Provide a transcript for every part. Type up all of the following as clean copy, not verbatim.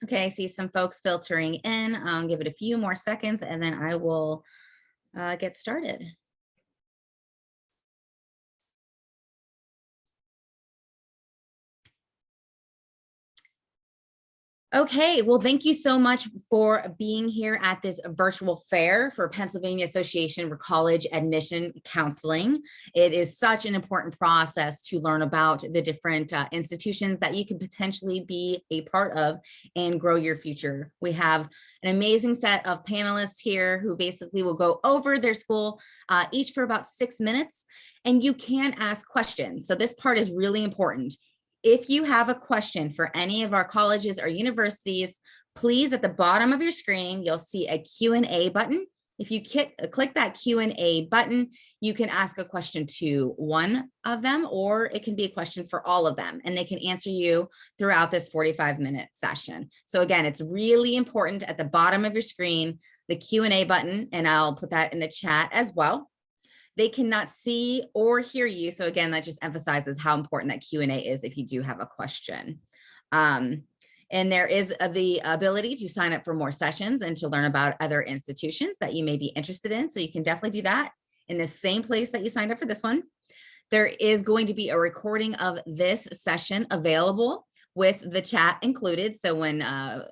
Okay, I see some folks filtering in. I'll give it a few more seconds and then I will get started. Okay, well, thank you so much for being here at this virtual fair for Pennsylvania Association for College Admission Counseling. It is such an important process to learn about the different institutions that you could potentially be a part of and grow your future. We have an amazing set of panelists here who basically will go over their school, each for about 6 minutes, and you can ask questions. So this part is really important. If you have a question for any of our colleges or universities, please at the bottom of your screen, you'll see a Q&A button. If you click that Q&A button, you can ask a question to one of them, or it can be a question for all of them, and they can answer you throughout this 45-minute session. So again, it's really important at the bottom of your screen, the Q&A button, and I'll put that in the chat as well. They cannot see or hear you. So again, that just emphasizes how important that Q&A is if you do have a question. And there is the ability to sign up for more sessions and to learn about other institutions that you may be interested in. So you can definitely do that in the same place that you signed up for this one. There is going to be a recording of this session available with the chat included. So when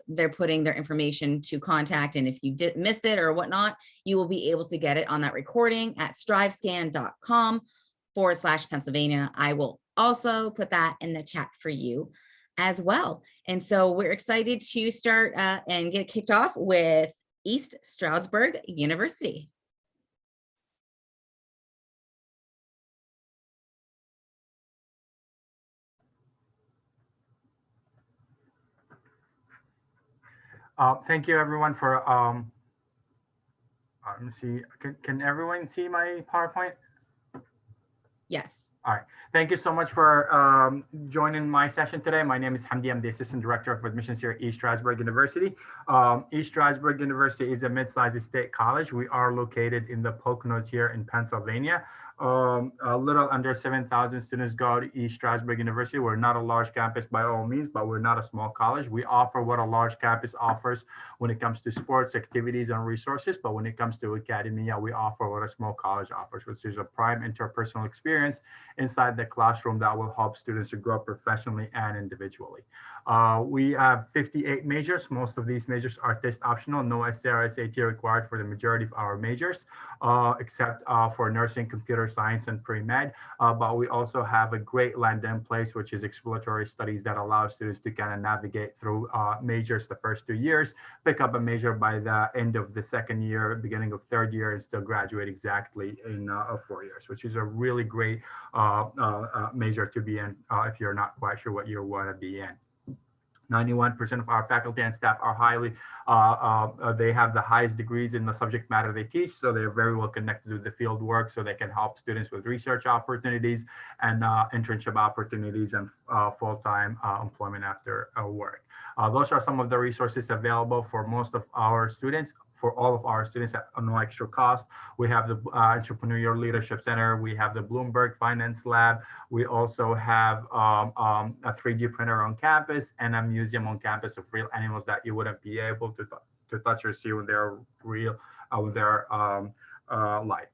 they're putting their information to contact, and if you missed it or whatnot, you will be able to get it on that recording at strivescan.com/Pennsylvania. I will also put that in the chat for you as well. And so we're excited to start and get kicked off with East Stroudsburg University. Thank you, everyone, for let me see. Can everyone see my PowerPoint? Yes. All right. Thank you so much for joining my session today. My name is Hamdi. I'm the Assistant Director of Admissions here at East Stroudsburg University. East Stroudsburg University is a mid-sized state college. We are located in the Poconos here in Pennsylvania. A little under 7,000 students go to East Stroudsburg University. We're not a large campus by all means, but we're not a small college. We offer what a large campus offers when it comes to sports, activities, and resources. But when it comes to academia, we offer what a small college offers, which is a prime interpersonal experience inside the classroom that will help students to grow professionally and individually. We have 58 majors. Most of these majors are test optional. No SAT or SAT required for the majority of our majors, except for nursing, computer science, and pre-med. But we also have a great land in place, which is exploratory studies that allow students to kind of navigate through majors the first 2 years, pick up a major by the end of the second year, beginning of third year, and still graduate exactly in 4 years, which is a really great major to be in if you're not quite sure what you want to be in. 91% of our faculty and staff are highly, they have the highest degrees in the subject matter they teach, so they're very well connected with the field work, so they can help students with research opportunities and internship opportunities and full-time employment after work. Those are some of the resources available for most of our students. For all of our students at no extra cost. We have the Entrepreneurial Leadership Center. We have the Bloomberg Finance Lab. We also have a 3D printer on campus and a museum on campus of real animals that you wouldn't be able to touch or see when they're real, with their life.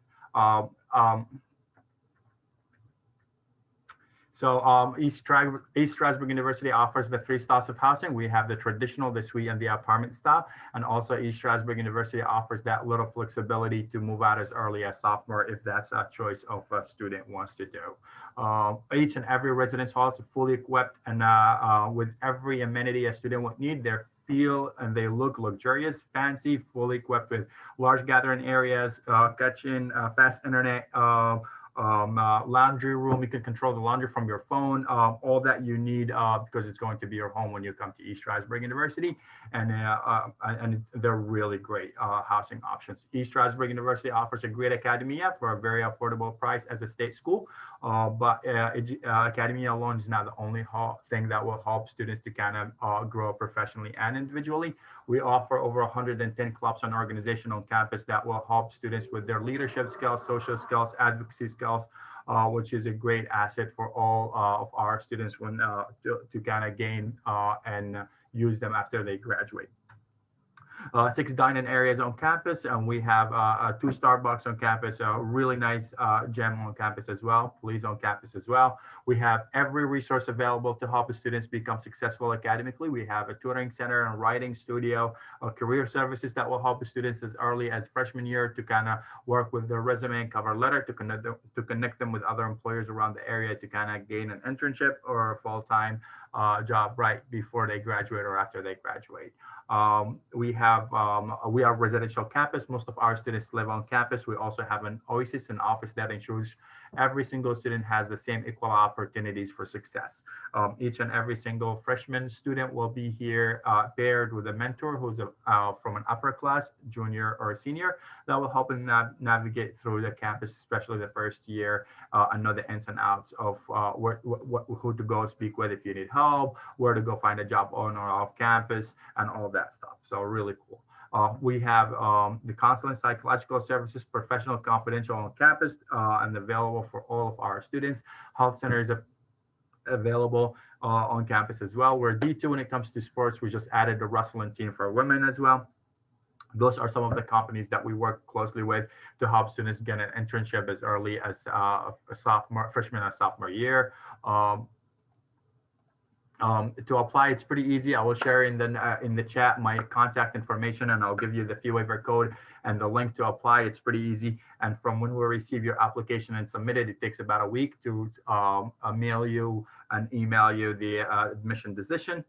So East Stroudsburg University offers the 3 styles of housing. We have the traditional, the suite, and the apartment style. And also East Stroudsburg University offers that little flexibility to move out as early as sophomore if that's a choice of a student wants to do. Each and every residence hall is fully equipped and with every amenity a student would need. They feel and they look luxurious, fancy, fully equipped with large gathering areas, kitchen, fast internet, laundry room. You can control the laundry from your phone, all that you need because it's going to be your home when you come to East Stroudsburg University, and they're really great housing options. East Stroudsburg University offers a great academia for a very affordable price as a state school, but academia alone is not the only thing that will help students to kind of grow professionally and individually. We offer over 110 clubs and organizations on campus that will help students with their leadership skills, social skills, advocacy skills, which is a great asset for all of our students when to kind of gain and use them after they graduate. 6 dining areas on campus, and we have 2 Starbucks on campus, a really nice gym on campus as well, police on campus as well. We have every resource available to help the students become successful academically. We have a tutoring center and writing studio, career services that will help the students as early as freshman year to kind of work with their resume and cover letter to connect them with other employers around the area to kind of gain an internship or a full-time job right before they graduate or after they graduate. We are residential campus. Most of our students live on campus. We also have an OASIS, an office that ensures every single student has the same equal opportunities for success. Each and every single freshman student will be here paired with a mentor who's from an upper class, junior or senior, that will help them navigate through the campus, especially the first year, and know the ins and outs of who to go speak with if you need help, where to go find a job on or off campus, and all that stuff. So really cool. We have the counseling, psychological services, professional, confidential on campus, and available for all of our students. Health centers are available on campus as well. We're D2 when it comes to sports. We just added the wrestling team for women as well. Those are some of the companies that we work closely with to help students get an internship as early as freshman and sophomore year. To apply, it's pretty easy. I will share in the chat my contact information, and I'll give you the fee waiver code and the link to apply. It's pretty easy. And from when we receive your application and submit it, it takes about a week to mail you and email you the admission decision.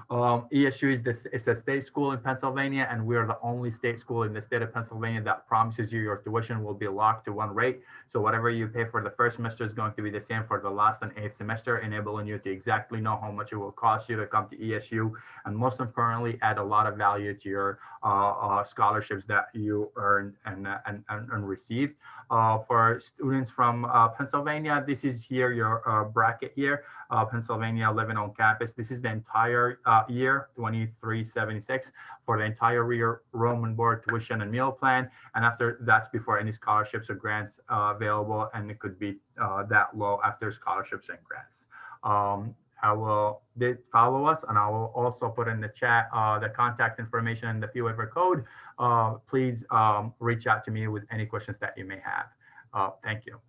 ESU is a state school in Pennsylvania, and we are the only state school in the state of Pennsylvania that promises you your tuition will be locked to one rate. So whatever you pay for the first semester is going to be the same for the last and 8th semester, enabling you to exactly know how much it will cost you to come to ESU, and most importantly, add a lot of value to your scholarships that you earn and receive. For students from Pennsylvania, this is here your bracket here. Pennsylvania living on campus. This is the entire year, $23.76 for the entire year, room and board, tuition, and meal plan. And after that's before any scholarships or grants available, and it could be that low after scholarships and grants. Follow us, and I will also put in the chat the contact information and the fee waiver code. Please reach out to me with any questions that you may have. Thank you.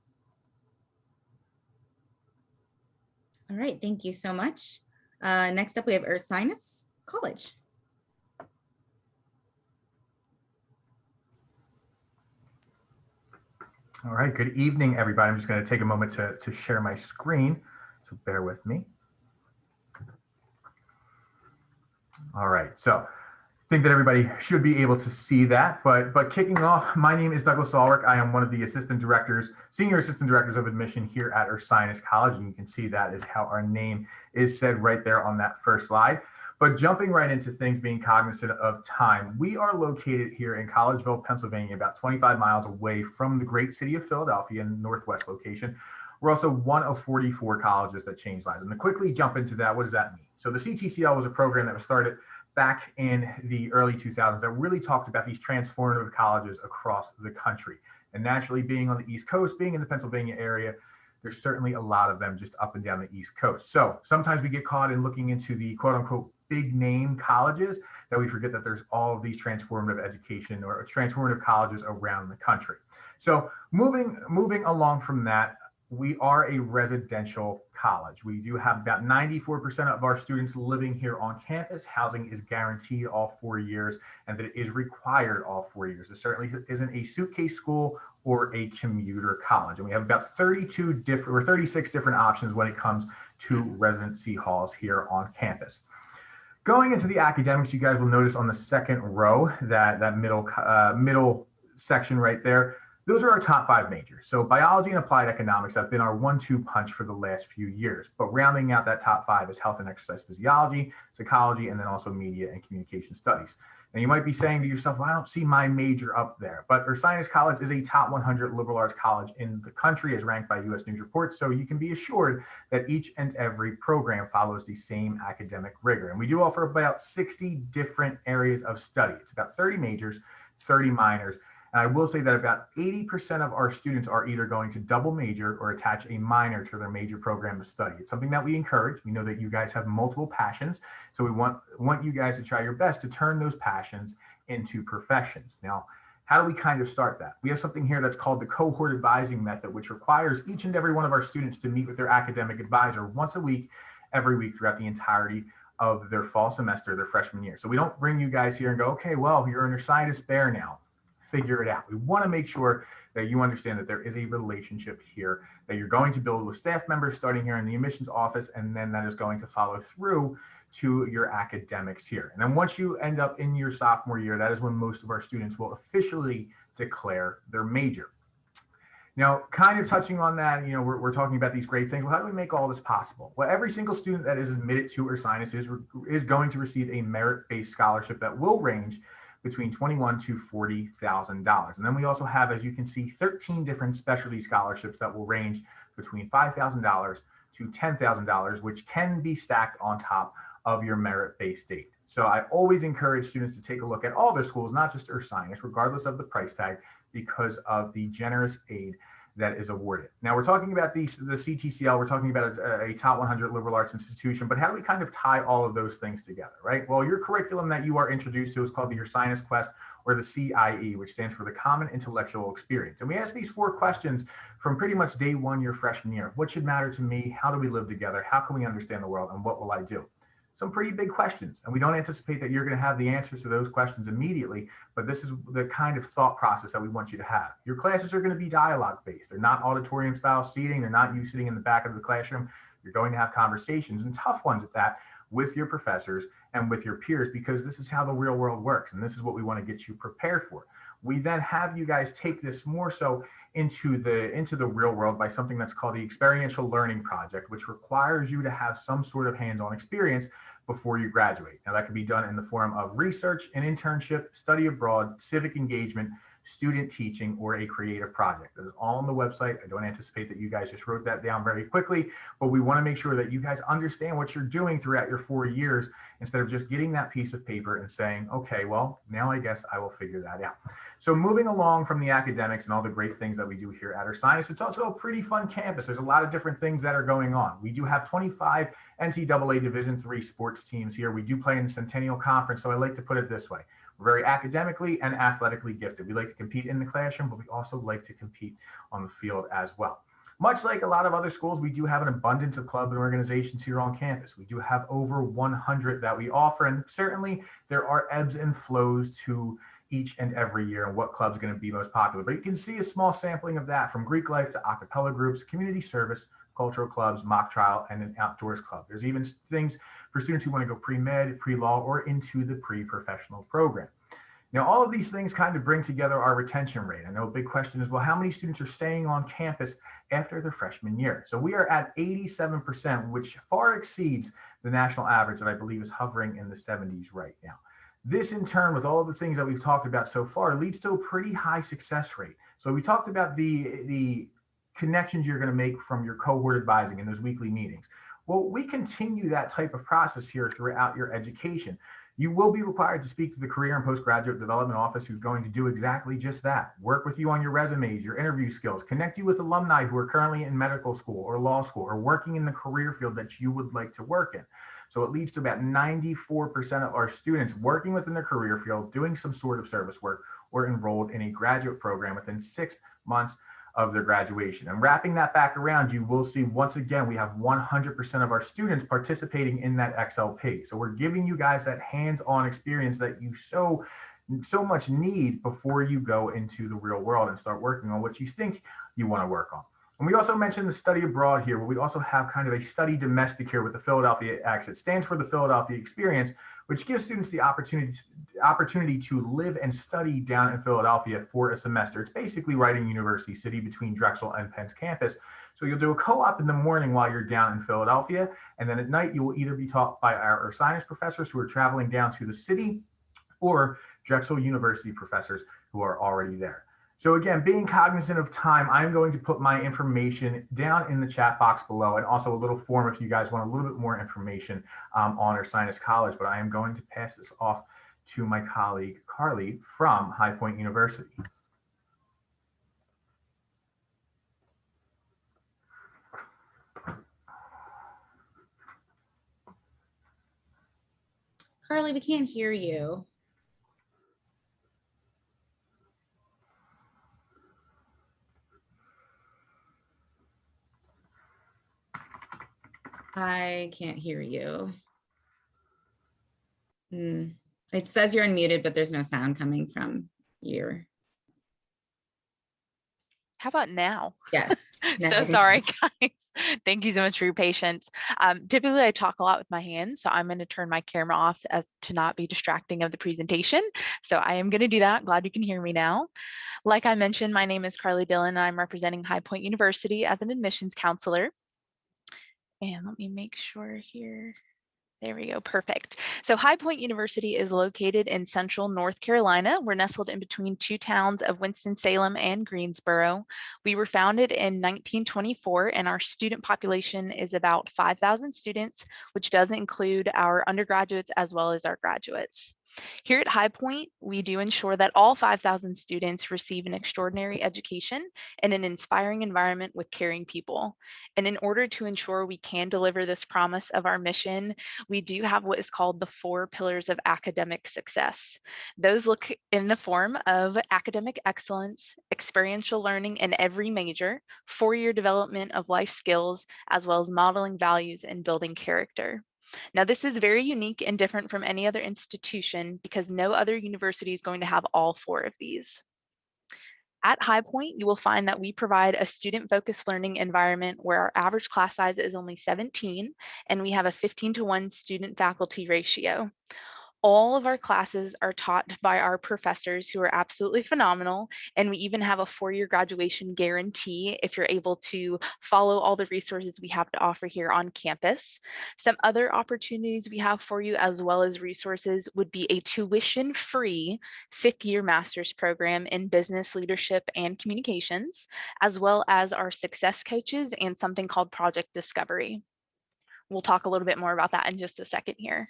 All right, thank you so much. Next up, we have Ursinus College. All right, good evening, everybody. I'm just going to take a moment to share my screen, so bear with me. All right, so I think that everybody should be able to see that, but kicking off, my name is Douglas Ulrich. I am one of the senior assistant directors of admission here at Ursinus College, and you can see that is how our name is said right there on that first slide. But jumping right into things, being cognizant of time, we are located here in Collegeville, Pennsylvania, about 25 miles away from the great city of Philadelphia in the northwest location. We're also one of 44 colleges that change lives. And to quickly jump into that, what does that mean? So the CTCL was a program that was started back in the early 2000s that really talked about these transformative colleges across the country. And naturally, being on the East Coast, being in the Pennsylvania area, there's certainly a lot of them just up and down the East Coast. So sometimes we get caught in looking into the quote unquote big name colleges that we forget that there's all of these transformative education or transformative colleges around the country. So moving along from that, we are a residential college. We do have about 94% of our students living here on campus. Housing is guaranteed all 4 years, and that it is required all 4 years. It certainly isn't a suitcase school or a commuter college. And we have about 36 different options when it comes to residency halls here on campus. Going into the academics, you guys will notice on the second row, that middle section right there, those are our top 5 majors. So biology and applied economics have been our 1-2 punch for the last few years, but rounding out that top 5 is health and exercise physiology, psychology, and then also media and communication studies. Now you might be saying to yourself, well, I don't see my major up there, but Ursinus College is a top 100 liberal arts college in the country as ranked by US News Report. So you can be assured that each and every program follows the same academic rigor. And we do offer about 60 different areas of study. It's about 30 majors, 30 minors, And I will say that about 80% of our students are either going to double major or attach a minor to their major program of study. It's something that we encourage. We know that you guys have multiple passions, so we want you guys to try your best to turn those passions into professions. Now, how do we kind of start that? We have something here that's called the cohort advising method, which requires each and every one of our students to meet with their academic advisor once a week, every week throughout the entirety of their fall semester, their freshman year. So we don't bring you guys here and go, okay, well, you're an Ursinus Bear now, figure it out. We want to make sure that you understand that there is a relationship here that you're going to build with staff members starting here in the admissions office, and then that is going to follow through to your academics here. And then once you end up in your sophomore year, that is when most of our students will officially declare their major. Now, kind of touching on that, we're talking about these great things. Well, how do we make all this possible? Well, every single student that is admitted to Ursinus is going to receive a merit-based scholarship that will range between $21,000 to $40,000. And then we also have, as you can see, 13 different specialty scholarships that will range between $5,000 to $10,000, which can be stacked on top of your merit-based aid. So I always encourage students to take a look at all their schools, not just Ursinus, regardless of the price tag, because of the generous aid that is awarded. Now we're talking about the CTCL, we're talking about a top 100 liberal arts institution, but how do we kind of tie all of those things together, right? Well, your curriculum that you are introduced to is called the Ursinus Quest, or the CIE, which stands for the Common Intellectual Experience. And we ask these 4 questions from pretty much day one, your freshman year. What should matter to me? How do we live together? How can we understand the world? And what will I do? Some pretty big questions, and we don't anticipate that you're going to have the answers to those questions immediately, but this is the kind of thought process that we want you to have. Your classes are going to be dialogue based. They're not auditorium style seating. They're not you sitting in the back of the classroom. You're going to have conversations, and tough ones at that, with your professors and with your peers, because this is how the real world works, and this is what we want to get you prepared for. We then have you guys take this more so into the real world by something that's called the Experiential Learning Project, which requires you to have some sort of hands-on experience before you graduate. Now that can be done in the form of research, an internship, study abroad, civic engagement, student teaching, or a creative project. That is all on the website. I don't anticipate that you guys just wrote that down very quickly, but we want to make sure that you guys understand what you're doing throughout your 4 years, instead of just getting that piece of paper and saying, okay, well, now I guess I will figure that out. So moving along from the academics and all the great things that we do here at Ursinus, it's also a pretty fun campus. There's a lot of different things that are going on. We do have 25 NCAA Division III sports teams here. We do play in the Centennial Conference, so I like to put it this way. We're very academically and athletically gifted. We like to compete in the classroom, but we also like to compete on the field as well. Much like a lot of other schools, we do have an abundance of clubs and organizations here on campus. We do have over 100 that we offer, and certainly there are ebbs and flows to each and every year and what club's going to be most popular. But you can see a small sampling of that, from Greek life to a cappella groups, community service, cultural clubs, mock trial, and an outdoors club. There's even things for students who want to go pre-med, pre-law, or into the pre-professional program. Now, all of these things kind of bring together our retention rate. I know a big question is, well, how many students are staying on campus after their freshman year? So we are at 87%, which far exceeds the national average that I believe is hovering in the 70s right now. This, in turn, with all of the things that we've talked about so far, leads to a pretty high success rate. So we talked about the connections you're going to make from your cohort advising in those weekly meetings. Well, we continue that type of process here throughout your education. You will be required to speak to the Career and Postgraduate Development Office, who's going to do exactly just that. Work with you on your resumes, your interview skills, connect you with alumni who are currently in medical school or law school or working in the career field that you would like to work in. So it leads to about 94% of our students working within their career field, doing some sort of service work, or enrolled in a graduate program within 6 months of their graduation. And wrapping that back around, you will see once again, we have 100% of our students participating in that XLP. So we're giving you guys that hands-on experience that you so much need before you go into the real world and start working on what you think you want to work on. And we also mentioned the study abroad here, where we also have kind of a study domestic here with the Philadelphia X. It stands for the Philadelphia Experience, which gives students the opportunity to live and study down in Philadelphia for a semester. It's basically right in University City between Drexel and Penn's campus. So you'll do a co-op in the morning while you're down in Philadelphia, and then at night you will either be taught by our Ursinus professors who are traveling down to the city, or Drexel University professors who are already there. So again, being cognizant of time, I'm going to put my information down in the chat box below, and also a little form if you guys want a little bit more information on Ursinus College. But I am going to pass this off to my colleague, Carly, from High Point University. Carly, we can't hear you. I can't hear you. It says you're unmuted, but there's no sound coming from your. How about now? Yes. So sorry, guys. Thank you so much for your patience. Typically, I talk a lot with my hands, so I'm going to turn my camera off as to not be distracting of the presentation. So I am going to do that. Glad you can hear me now. Like I mentioned, my name is Carly Dillon, and I'm representing High Point University as an admissions counselor. And let me make sure here. There we go, perfect. So High Point University is located in central North Carolina. We're nestled in between two towns of Winston-Salem and Greensboro. We were founded in 1924, and our student population is about 5,000 students, which does include our undergraduates as well as our graduates. Here at High Point, we do ensure that all 5,000 students receive an extraordinary education in an inspiring environment with caring people. And in order to ensure we can deliver this promise of our mission, we do have what is called the 4 pillars of academic success. Those look in the form of academic excellence, experiential learning in every major, 4-year development of life skills, as well as modeling values and building character. Now, this is very unique and different from any other institution because no other university is going to have all 4 of these. At High Point, you will find that we provide a student-focused learning environment where our average class size is only 17, and we have a 15-to-1 student-faculty ratio. All of our classes are taught by our professors who are absolutely phenomenal, and we even have a 4-year graduation guarantee if you're able to follow all the resources we have to offer here on campus. Some other opportunities we have for you as well as resources would be a tuition-free 5th-year master's program in business leadership and communications, as well as our success coaches and something called Project Discovery. We'll talk a little bit more about that in just a second here.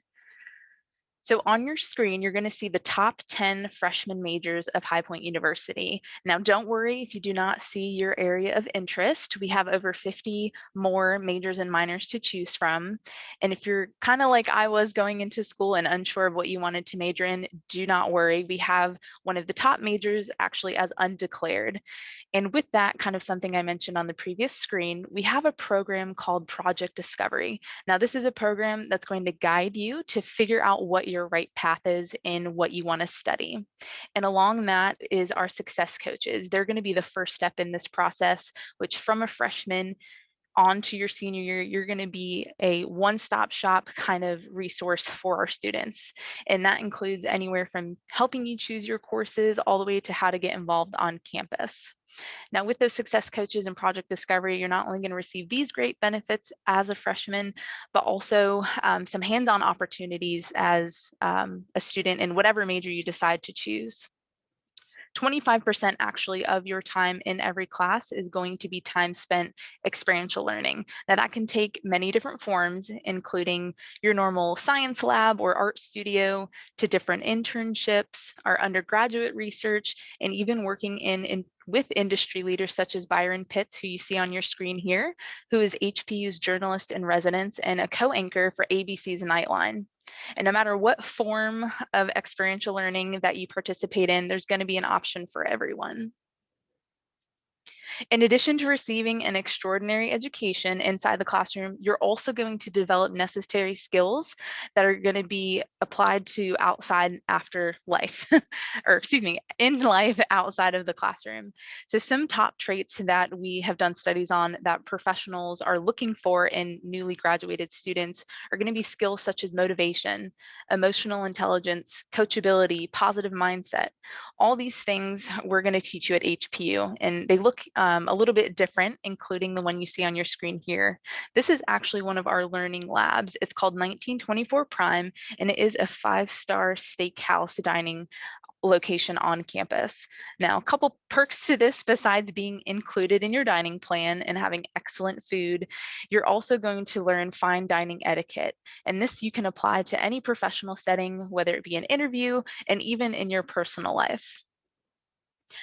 So on your screen, you're going to see the top 10 freshman majors of High Point University. Now, don't worry if you do not see your area of interest. We have over 50 more majors and minors to choose from. And if you're kind of like I was going into school and unsure of what you wanted to major in, do not worry. We have one of the top majors actually as undeclared. And with that, kind of something I mentioned on the previous screen, we have a program called Project Discovery. Now, this is a program that's going to guide you to figure out what your right path is in what you want to study. And along that is our success coaches. They're going to be the first step in this process, which from a freshman on to your senior year, you're going to be a one-stop shop kind of resource for our students. And that includes anywhere from helping you choose your courses all the way to how to get involved on campus. Now, with those success coaches and Project Discovery, you're not only going to receive these great benefits as a freshman, but also some hands-on opportunities as a student in whatever major you decide to choose. 25% actually of your time in every class is going to be time spent experiential learning. Now that can take many different forms, including your normal science lab or art studio, to different internships, our undergraduate research, and even working with industry leaders such as Byron Pitts, who you see on your screen here, who is HPU's journalist in residence and a co-anchor for ABC's Nightline. And no matter what form of experiential learning that you participate in, there's going to be an option for everyone. In addition to receiving an extraordinary education inside the classroom, you're also going to develop necessary skills that are going to be applied to outside after life, or excuse me, in life outside of the classroom. So some top traits that we have done studies on that professionals are looking for in newly graduated students are going to be skills such as motivation, emotional intelligence, coachability, positive mindset. All these things we're going to teach you at HPU, and they look a little bit different, including the one you see on your screen here. This is actually one of our learning labs. It's called 1924 Prime, and it is a 5-star steakhouse dining location on campus. Now, a couple perks to this besides being included in your dining plan and having excellent food, you're also going to learn fine dining etiquette. And this you can apply to any professional setting, whether it be an interview and even in your personal life.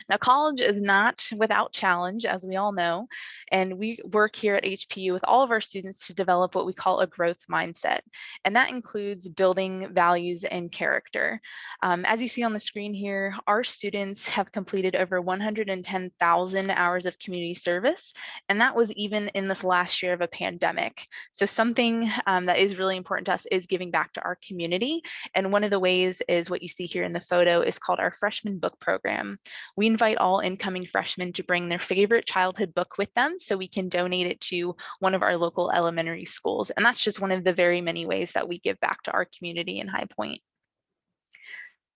Now, college is not without challenge, as we all know, and we work here at HPU with all of our students to develop what we call a growth mindset, and that includes building values and character. As you see on the screen here, our students have completed over 110,000 hours of community service, and that was even in this last year of a pandemic. So something that is really important to us is giving back to our community, and one of the ways is what you see here in the photo is called our freshman book program. We invite all incoming freshmen to bring their favorite childhood book with them so we can donate it to one of our local elementary schools. And that's just one of the very many ways that we give back to our community in High Point.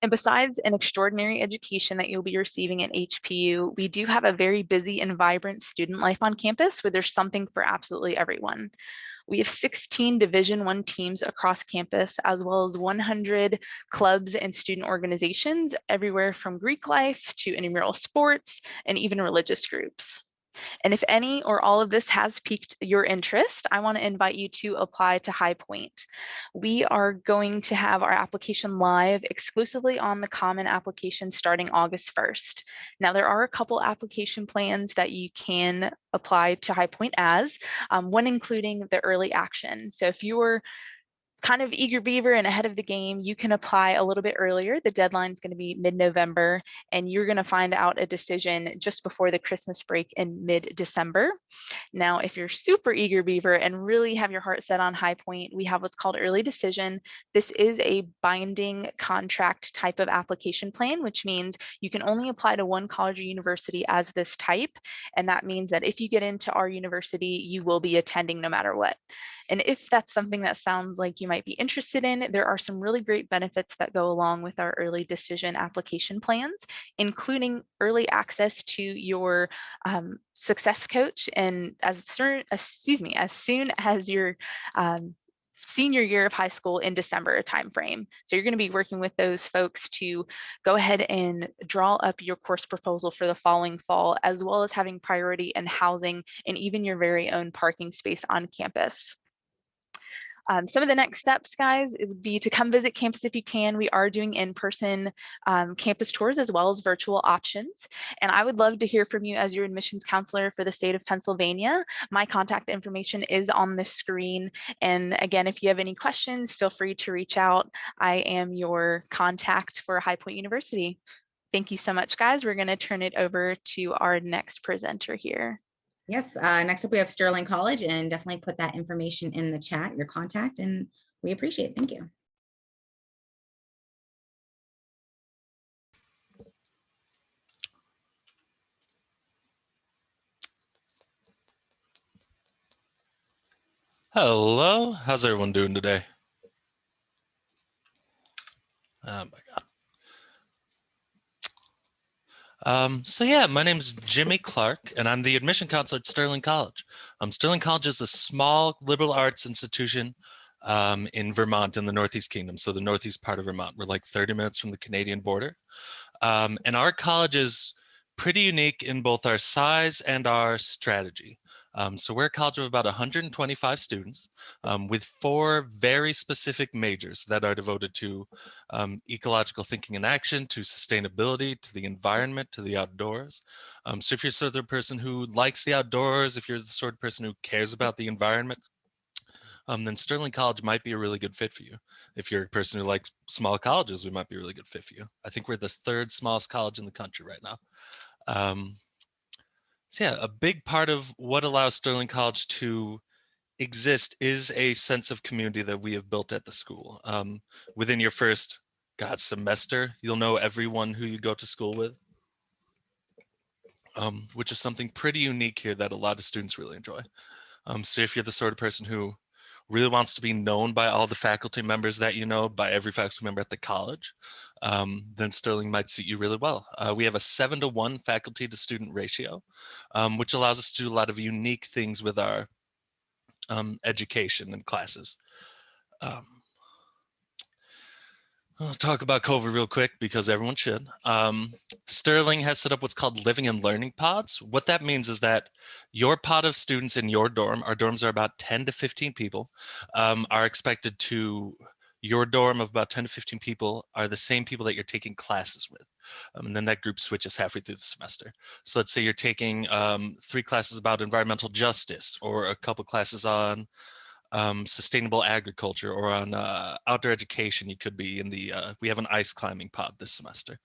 And besides an extraordinary education that you'll be receiving at HPU, we do have a very busy and vibrant student life on campus where there's something for absolutely everyone. We have 16 Division I teams across campus, as well as 100 clubs and student organizations, everywhere from Greek life to intramural sports and even religious groups. And if any or all of this has piqued your interest, I want to invite you to apply to High Point. We are going to have our application live exclusively on the Common application starting August 1st. Now, there are a couple application plans that you can apply to High Point as, one including the early action. So if you're kind of eager beaver and ahead of the game, you can apply a little bit earlier. The deadline is going to be mid-November, and you're going to find out a decision just before the Christmas break in mid-December. Now, if you're super eager beaver and really have your heart set on High Point, we have what's called early decision. This is a binding contract type of application plan, which means you can only apply to one college or university as this type. And that means that if you get into our university, you will be attending no matter what. And if that's something that sounds like you might be interested in, there are some really great benefits that go along with our early decision application plans, including early access to your success coach, and as soon as your senior year of high school in December timeframe. So you're going to be working with those folks to go ahead and draw up your course proposal for the following fall, as well as having priority in housing and even your very own parking space on campus. Some of the next steps, guys, it would be to come visit campus if you can. We are doing in-person campus tours as well as virtual options. And I would love to hear from you as your admissions counselor for the state of Pennsylvania. My contact information is on the screen. And again, if you have any questions, feel free to reach out. I am your contact for High Point University. Thank you so much, guys. We're going to turn it over to our next presenter here. Yes, next up we have Sterling College, and definitely put that information in the chat, your contact, and we appreciate it. Thank you. Hello, how's everyone doing today? Oh my God. So yeah, my name is Jimmy Clark, and I'm the admission counselor at Sterling College. Sterling College is a small liberal arts institution in Vermont in the Northeast Kingdom, so the northeast part of Vermont. We're like 30 minutes from the Canadian border. And our college is pretty unique in both our size and our strategy. So we're a college of about 125 students with 4 very specific majors that are devoted to ecological thinking and action, to sustainability, to the environment, to the outdoors. So if you're sort of the person who likes the outdoors, if you're the sort of person who cares about the environment, then Sterling College might be a really good fit for you. If you're a person who likes small colleges, we might be a really good fit for you. I think we're the 3rd smallest college in the country right now. So yeah, a big part of what allows Sterling College to exist is a sense of community that we have built at the school. Within your first semester, you'll know everyone who you go to school with, which is something pretty unique here that a lot of students really enjoy. So if you're the sort of person who really wants to be known by all the faculty members that you know, by every faculty member at the college, then Sterling might suit you really well. We have a 7-to-1 faculty to student ratio, which allows us to do a lot of unique things with our education and classes. I'll talk about COVID real quick because everyone should. Sterling has set up what's called living and learning pods. What that means is that your pod of students in your dorm, our dorms are about 10 to 15 people, are expected to your dorm of about 10 to 15 people are the same people that you're taking classes with. And then that group switches halfway through the semester. So let's say you're taking 3 classes about environmental justice, or a couple classes on sustainable agriculture, or on outdoor education. You could be in the, we have an ice climbing pod this semester.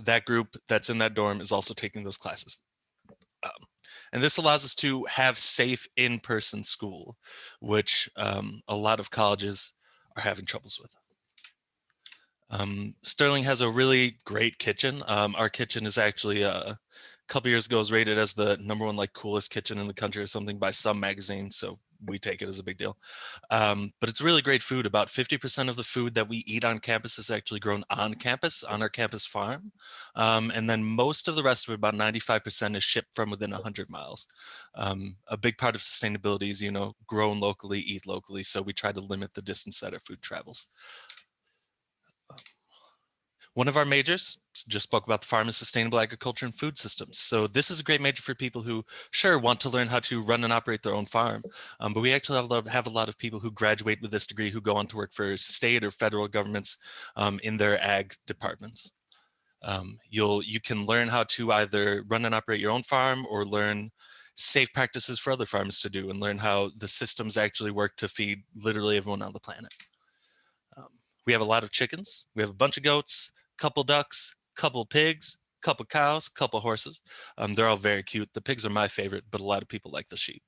That group that's in that dorm is also taking those classes. And this allows us to have safe in-person school, which a lot of colleges are having troubles with. Sterling has a really great kitchen. Our kitchen is actually a couple years ago was rated as the #1 like coolest kitchen in the country or something by some magazine, so we take it as a big deal. But it's really great food. About 50% of the food that we eat on campus is actually grown on campus, on our campus farm. And then most of the rest of it, about 95%, is shipped from within 100 miles. A big part of sustainability is, you know, grown locally, eat locally. So we try to limit the distance that our food travels. One of our majors, just spoke about the farm, is sustainable agriculture and food systems. So this is a great major for people who, sure, want to learn how to run and operate their own farm. But we actually have a lot of people who graduate with this degree who go on to work for state or federal governments in their ag departments. You can learn how to either run and operate your own farm, or learn safe practices for other farmers to do, and learn how the systems actually work to feed literally everyone on the planet. We have a lot of chickens. We have a bunch of goats, couple ducks, couple pigs, couple cows, couple horses. They're all very cute. The pigs are my favorite, but a lot of people like the sheep.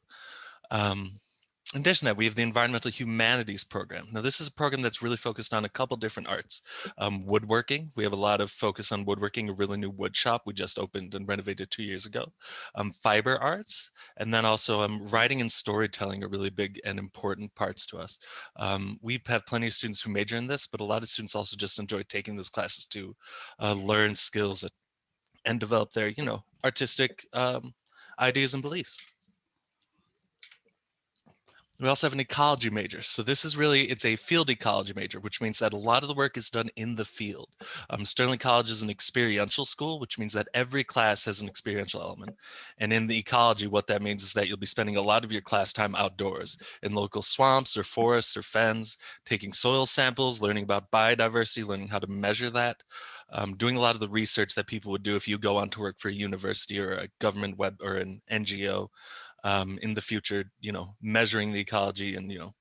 In addition to that, we have the Environmental Humanities program. Now, this is a program that's really focused on a couple different arts. Woodworking, we have a lot of focus on woodworking, a really new wood shop we just opened and renovated 2 years ago. Fiber arts, and then also writing and storytelling are really big and important parts to us. We have plenty of students who major in this, but a lot of students also just enjoy taking those classes to learn skills and develop their, you know, artistic ideas and beliefs. We also have an ecology major. So this is really, it's a field ecology major, which means that a lot of the work is done in the field. Sterling College is an experiential school, which means that every class has an experiential element. And in the ecology, what that means is that you'll be spending a lot of your class time outdoors in local swamps or forests or fens, taking soil samples, learning about biodiversity, learning how to measure that, doing a lot of the research that people would do if you go on to work for a university or a government web or an NGO. In the future, you know, measuring the ecology and, you know,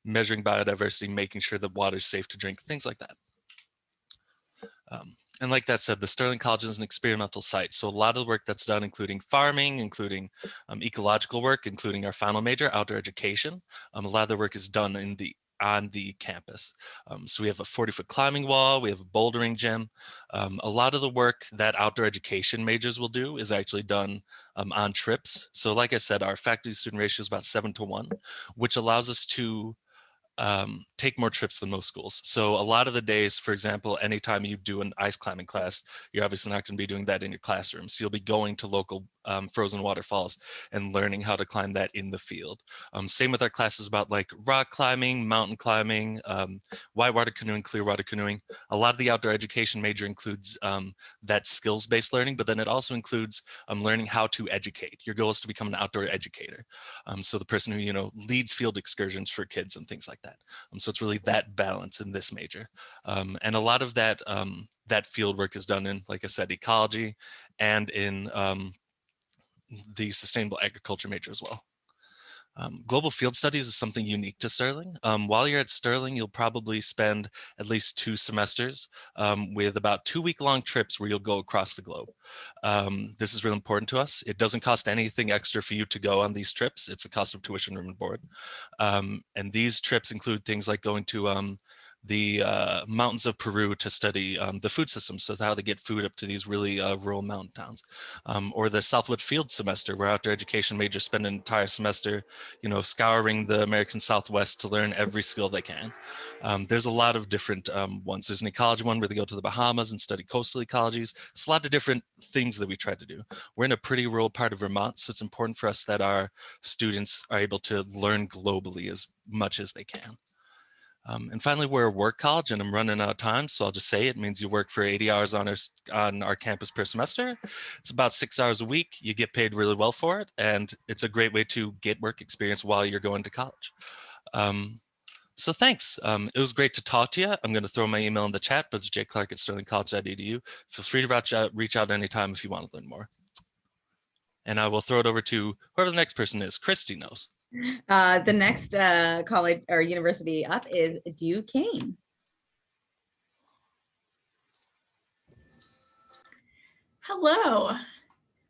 measuring biodiversity, making sure that water is safe to drink, things like that. And like that said, the Sterling College is an experimental site. So a lot of the work that's done, including farming, including ecological work, including our final major, outdoor education, a lot of the work is done on the campus. So we have a 40-foot climbing wall, we have a bouldering gym. A lot of the work that outdoor education majors will do is actually done on trips. So like I said, our faculty student ratio is about 7-to-1, which allows us to take more trips than most schools. So a lot of the days, for example, anytime you do an ice climbing class, you're obviously not going to be doing that in your classroom. So you'll be going to local frozen waterfalls and learning how to climb that in the field. Same with our classes about like rock climbing, mountain climbing, whitewater canoeing, clear water canoeing. A lot of the outdoor education major includes that skills-based learning, but then it also includes learning how to educate. Your goal is to become an outdoor educator. So the person who, you know, leads field excursions for kids and things like that. So it's really that balance in this major. And a lot of that, that field work is done in, like I said, ecology and in the sustainable agriculture major as well. Global field studies is something unique to Sterling. While you're at Sterling, you'll probably spend at least 2 semesters with about 2-week-long trips where you'll go across the globe. This is really important to us. It doesn't cost anything extra for you to go on these trips. It's a cost of tuition, room, and board. And these trips include things like going to the mountains of Peru to study the food system, so how they get food up to these really rural mountain towns, or the Southwood Field semester, where outdoor education majors spend an entire semester, you know, scouring the American Southwest to learn every skill they can. There's a lot of different ones. There's an ecology one where they go to the Bahamas and study coastal ecologies. It's a lot of different things that we try to do. We're in a pretty rural part of Vermont, so it's important for us that our students are able to learn globally as much as they can. And finally, we're a work college, and I'm running out of time, so I'll just say it means you work for 80 hours on our campus per semester. It's about 6 hours a week. You get paid really well for it, and it's a great way to get work experience while you're going to college. So thanks. It was great to talk to you. I'm going to throw my email in the chat, but it's jclark@sterlingcollege.edu. Feel free to reach out anytime if you want to learn more. And I will throw it over to whoever the next person is. Christy knows. The next college or university up is Duquesne. Hello.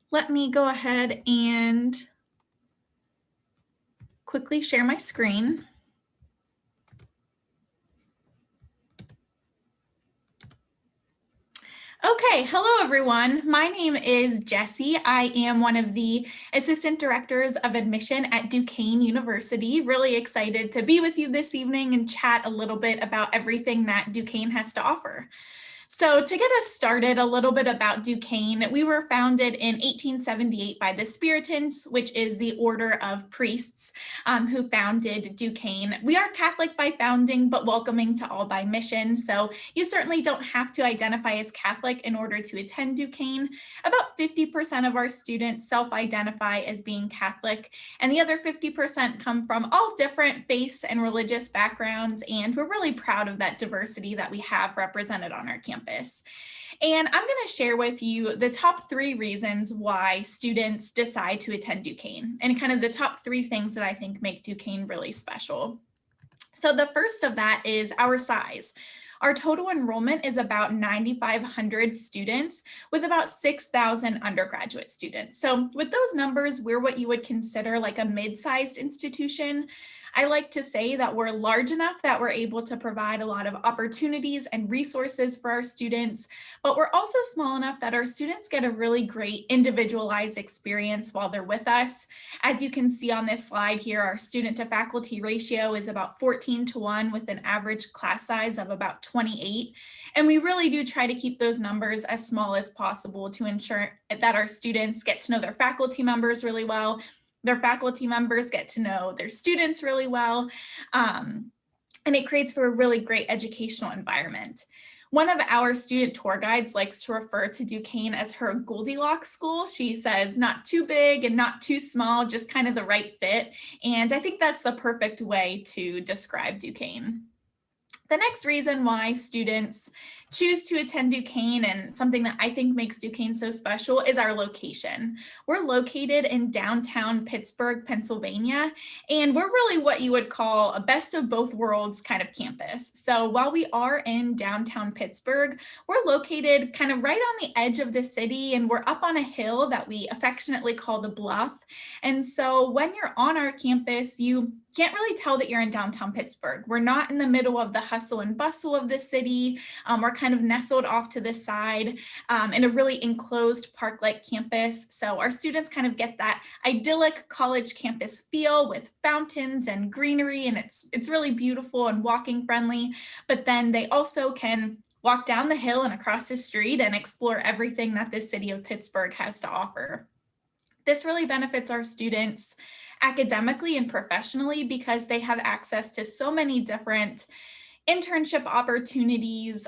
Let me go ahead and quickly share my screen. Okay, hello everyone. My name is Jessie. I am one of the assistant directors of admission at Duquesne University. Really excited to be with you this evening and chat a little bit about everything that Duquesne has to offer. So to get us started, a little bit about Duquesne. We were founded in 1878 by the Puritans, which is the order of priests who founded Duquesne. We are Catholic by founding, but welcoming to all by mission. So you certainly don't have to identify as Catholic in order to attend Duquesne. About 50% of our students self-identify as being Catholic, and the other 50% come from all different faiths and religious backgrounds. And we're really proud of that diversity that we have represented on our campus. And I'm going to share with you the top 3 reasons why students decide to attend Duquesne and kind of the top 3 things that I think make Duquesne really special. So the first of that is our size. Our total enrollment is about 9,500 students with about 6,000 undergraduate students. So with those numbers, we're what you would consider like a mid-sized institution. I like to say that we're large enough that we're able to provide a lot of opportunities and resources for our students, but we're also small enough that our students get a really great individualized experience while they're with us. As you can see on this slide here, our student to faculty ratio is about 14:1 with an average class size of about 28. And we really do try to keep those numbers as small as possible to ensure that our students get to know their faculty members really well. Their faculty members get to know their students really well, and it creates for a really great educational environment. One of our student tour guides likes to refer to Duquesne as her Goldilocks school. She says not too big and not too small, just kind of the right fit. And I think that's the perfect way to describe Duquesne. The next reason why students choose to attend Duquesne, and something that I think makes Duquesne so special, is our location. We're located in downtown Pittsburgh, Pennsylvania, and we're really what you would call a best of both worlds kind of campus. So while we are in downtown Pittsburgh, we're located kind of right on the edge of the city, and we're up on a hill that we affectionately call the Bluff. And so when you're on our campus, you can't really tell that you're in downtown Pittsburgh. We're not in the middle of the hustle and bustle of the city. We're kind of nestled off to the side in a really enclosed park-like campus. So our students kind of get that idyllic college campus feel with fountains and greenery, and it's really beautiful and walking friendly. But then they also can walk down the hill and across the street and explore everything that the city of Pittsburgh has to offer. This really benefits our students academically and professionally because they have access to so many different internship opportunities,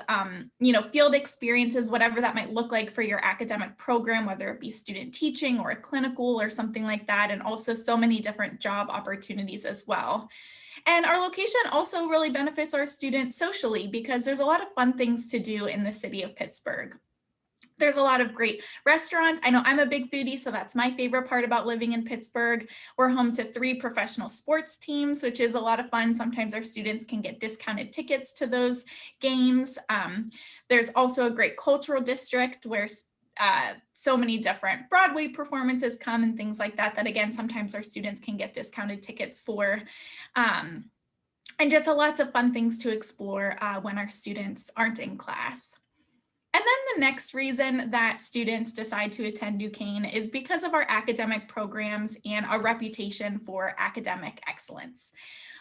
field experiences, whatever that might look like for your academic program, whether it be student teaching or a clinical or something like that, and also so many different job opportunities as well. And our location also really benefits our students socially because there's a lot of fun things to do in the city of Pittsburgh. There's a lot of great restaurants. I know I'm a big foodie, so that's my favorite part about living in Pittsburgh. We're home to 3 professional sports teams, which is a lot of fun. Sometimes our students can get discounted tickets to those games. There's also a great cultural district where so many different Broadway performances come and things like that, that again, sometimes our students can get discounted tickets for. And just lots of fun things to explore when our students aren't in class. And then the next reason that students decide to attend Duquesne is because of our academic programs and our reputation for academic excellence.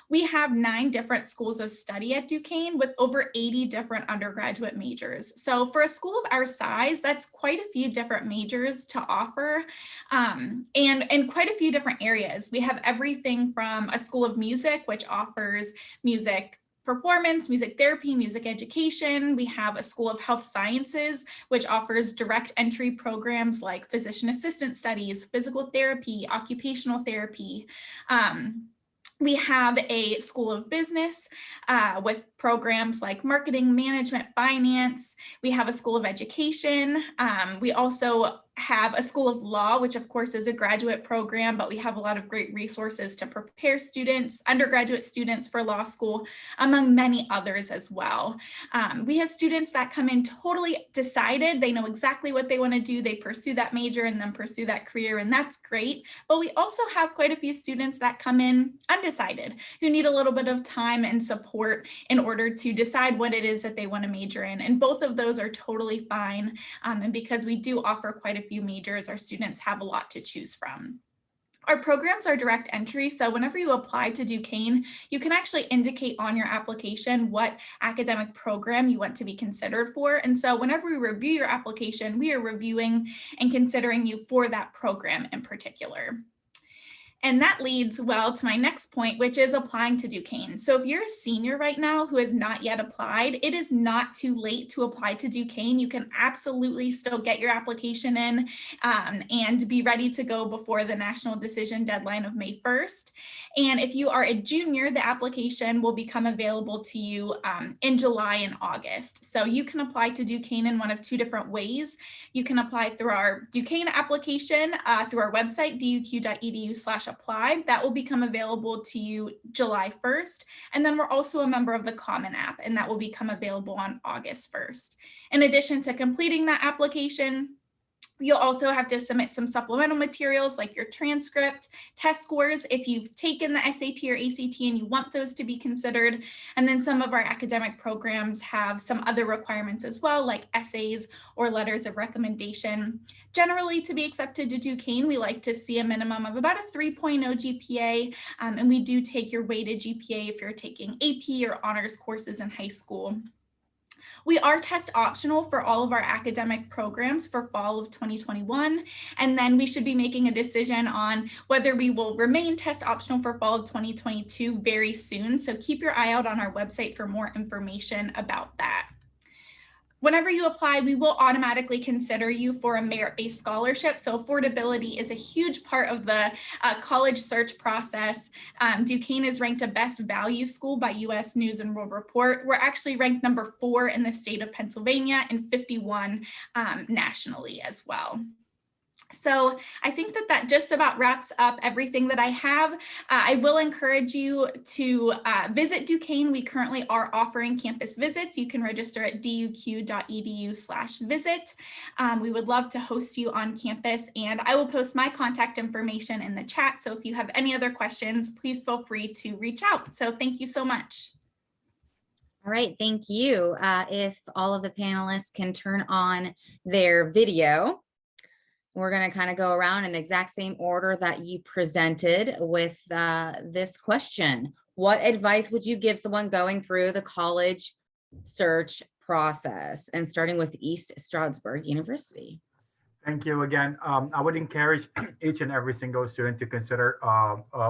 We have 9 different schools of study at Duquesne with over 80 different undergraduate majors. So for a school of our size, that's quite a few different majors to offer and quite a few different areas. We have everything from a school of music, which offers music performance, music therapy, music education. We have a School of Health Sciences, which offers direct entry programs like physician assistant studies, physical therapy, occupational therapy. We have a School of Business with programs like marketing, management, finance. We have a School of Education. We also have a School of Law, which of course is a graduate program, but we have a lot of great resources to prepare students, undergraduate students for law school, among many others as well. We have students that come in totally decided, they know exactly what they want to do, they pursue that major and then pursue that career, and that's great. But we also have quite a few students that come in undecided, who need a little bit of time and support in order to decide what it is that they want to major in. And both of those are totally fine. And because we do offer quite a few majors, our students have a lot to choose from. Our programs are direct entry, so whenever you apply to Duquesne, you can actually indicate on your application what academic program you want to be considered for. And so whenever we review your application, we are reviewing and considering you for that program in particular. And that leads well to my next point, which is applying to Duquesne. So if you're a senior right now who has not yet applied, it is not too late to apply to Duquesne. You can absolutely still get your application in and be ready to go before the national decision deadline of May 1st. And if you are a junior, the application will become available to you in July and August. So you can apply to Duquesne in one of two different ways. You can apply through our Duquesne application through our website, duq.edu/apply. That will become available to you July 1st. And then we're also a member of the Common App, and that will become available on August 1st. In addition to completing that application, you'll also have to submit some supplemental materials like your transcript, test scores if you've taken the SAT or ACT and you want those to be considered. And then some of our academic programs have some other requirements as well, like essays or letters of recommendation. Generally, to be accepted to Duquesne, we like to see a minimum of about a 3.0 GPA, and we do take your weighted GPA if you're taking AP or honors courses in high school. We are test optional for all of our academic programs for fall of 2021, and then we should be making a decision on whether we will remain test optional for fall of 2022 very soon. So keep your eye out on our website for more information about that. Whenever you apply, we will automatically consider you for a merit-based scholarship. So affordability is a huge part of the college search process. Duquesne is ranked a best value school by US News and World Report. We're actually ranked number 4 in the state of Pennsylvania and 51 nationally as well. So I think that just about wraps up everything that I have. I will encourage you to visit Duquesne. We currently are offering campus visits. You can register at duq.edu/visit. We would love to host you on campus, and I will post my contact information in the chat. So if you have any other questions, please feel free to reach out. So thank you so much. All right, thank you. If all of the panelists can turn on their video. We're going to kind of go around in the exact same order that you presented with this question. What advice would you give someone going through the college search process? And starting with East Stroudsburg University. Thank you again. I would encourage each and every single student to consider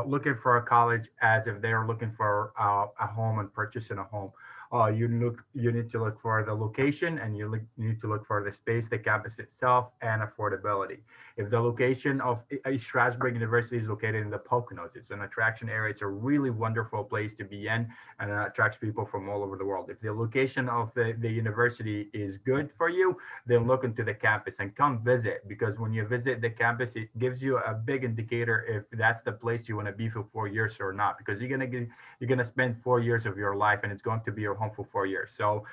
looking for a college as if they are looking for a home and purchasing a home. You need to look for the location, and you need to look for the space, the campus itself, and affordability. If the location of East Stroudsburg University is located in the Poconos, it's an attraction area. It's a really wonderful place to be in, and it attracts people from all over the world. If the location of the university is good for you, then look into the campus and come visit, because when you visit the campus, it gives you a big indicator if that's the place you want to be for 4 years or not, because you're gonna spend 4 years of your life, and it's going to be your home for 4 years. So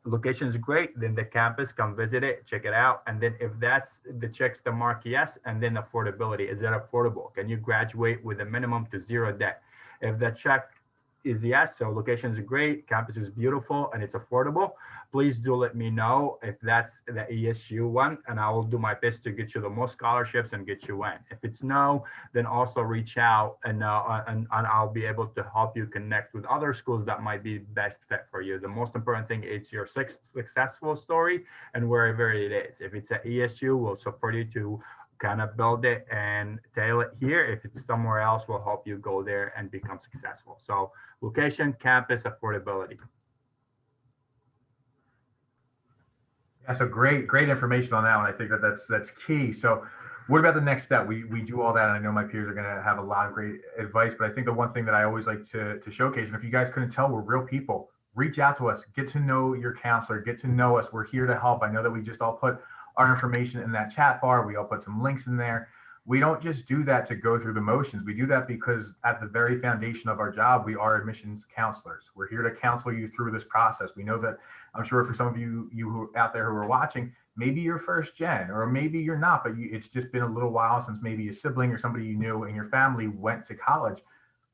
location is great, then the campus, come visit it, check it out. And then if that's the checks the mark, yes. And then affordability, is that affordable? Can you graduate with a minimum to 0 debt? If that check is yes, so location is great, campus is beautiful, and it's affordable, please do let me know if that's the ESU one, and I will do my best to get you the most scholarships and get you in. If it's no, then also reach out, and I'll be able to help you connect with other schools that might be best fit for you. The most important thing is your successful story and wherever it is. If it's at ESU, we'll support you to kind of build it and tail it here. If it's somewhere else, we'll help you go there and become successful. So location, campus, affordability. Yeah, so great information on that one. I think that's key. So what about the next step? We do all that, and I know my peers are going to have a lot of great advice, but I think the one thing that I always like to showcase, and if you guys couldn't tell, we're real people. Reach out to us, get to know your counselor, get to know us. We're here to help. I know that we just all put our information in that chat bar. We all put some links in there. We don't just do that to go through the motions. We do that because at the very foundation of our job, we are admissions counselors. We're here to counsel you through this process. We know that, I'm sure for some of you who out there who are watching, maybe you're first gen, or maybe you're not, but it's just been a little while since maybe a sibling or somebody you knew in your family went to college.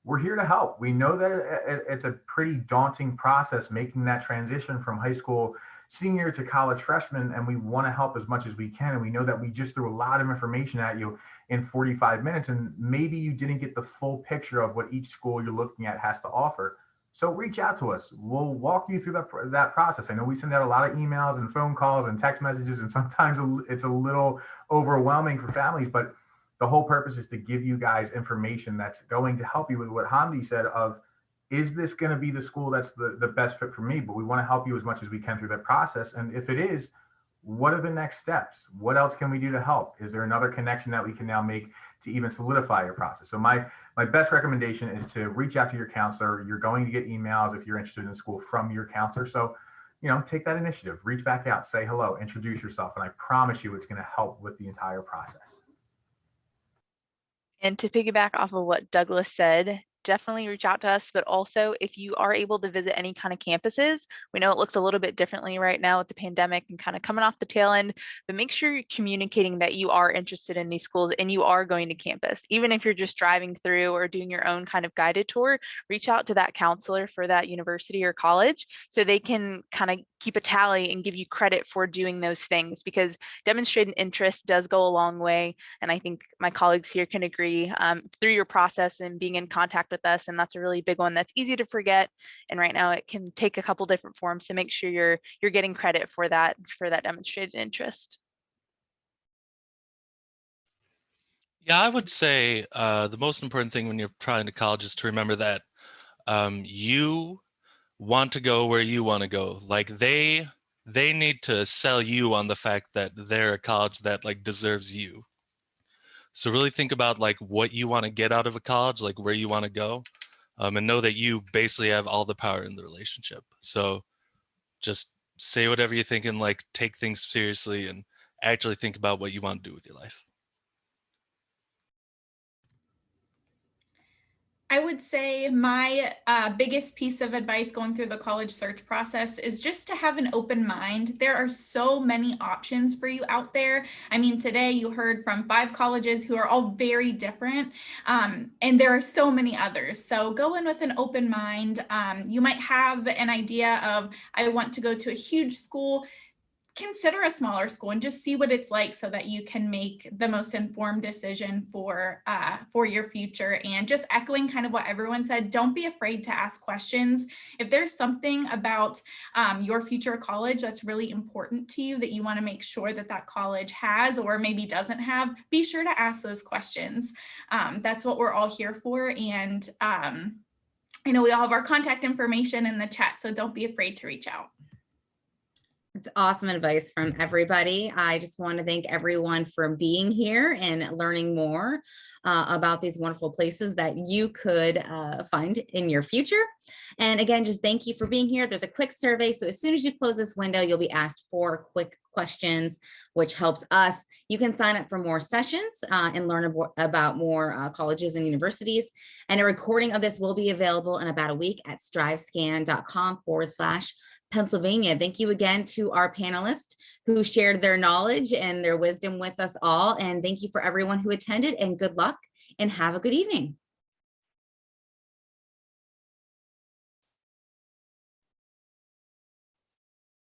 We're here to help. We know that it's a pretty daunting process making that transition from high school senior to college freshman, and we want to help as much as we can. And we know that we just threw a lot of information at you in 45 minutes, and maybe you didn't get the full picture of what each school you're looking at has to offer. So reach out to us. We'll walk you through that process. I know we send out a lot of emails and phone calls and text messages, and sometimes it's a little overwhelming for families, but the whole purpose is to give you guys information that's going to help you with what Hamdi said of, is this going to be the school that's the best fit for me? But we want to help you as much as we can through that process. And if it is, what are the next steps? What else can we do to help? Is there another connection that we can now make to even solidify your process? So my best recommendation is to reach out to your counselor. You're going to get emails if you're interested in school from your counselor. So, take that initiative, reach back out, say hello, introduce yourself. And I promise you it's going to help with the entire process. And to piggyback off of what Douglas said, definitely reach out to us, but also if you are able to visit any kind of campuses, we know it looks a little bit differently right now with the pandemic and kind of coming off the tail end, but make sure you're communicating that you are interested in these schools and you are going to campus. Even if you're just driving through or doing your own kind of guided tour, reach out to that counselor for that university or college so they can kind of keep a tally and give you credit for doing those things, because demonstrating interest does go a long way. And I think my colleagues here can agree through your process and being in contact with us. And that's a really big one that's easy to forget. And right now it can take a couple different forms to make sure you're getting credit for that demonstrated interest. Yeah, I would say the most important thing when you're applying to college is to remember that you want to go where you want to go. Like they need to sell you on the fact that they're a college that like deserves you. So really think about like what you want to get out of a college, like where you want to go, and know that you basically have all the power in the relationship. So just say whatever you think and like take things seriously and actually think about what you want to do with your life. I would say my biggest piece of advice going through the college search process is just to have an open mind. There are so many options for you out there. I mean, today you heard from 5 colleges who are all very different, and there are so many others. So go in with an open mind. You might have an idea of, I want to go to a huge school. Consider a smaller school and just see what it's like so that you can make the most informed decision for your future. And just echoing kind of what everyone said, don't be afraid to ask questions. If there's something about your future college that's really important to you that you want to make sure that that college has or maybe doesn't have, be sure to ask those questions. That's what we're all here for. And I know we all have our contact information in the chat, so don't be afraid to reach out. It's awesome advice from everybody. I just want to thank everyone for being here and learning more about these wonderful places that you could find in your future. And again, just thank you for being here. There's a quick survey. So as soon as you close this window, you'll be asked 4 quick questions, which helps us. You can sign up for more sessions and learn about more colleges and universities. And a recording of this will be available in about a week at strivescan.com/Pennsylvania. Thank you again to our panelists who shared their knowledge and their wisdom with us all. And thank you for everyone who attended, and good luck and have a good evening.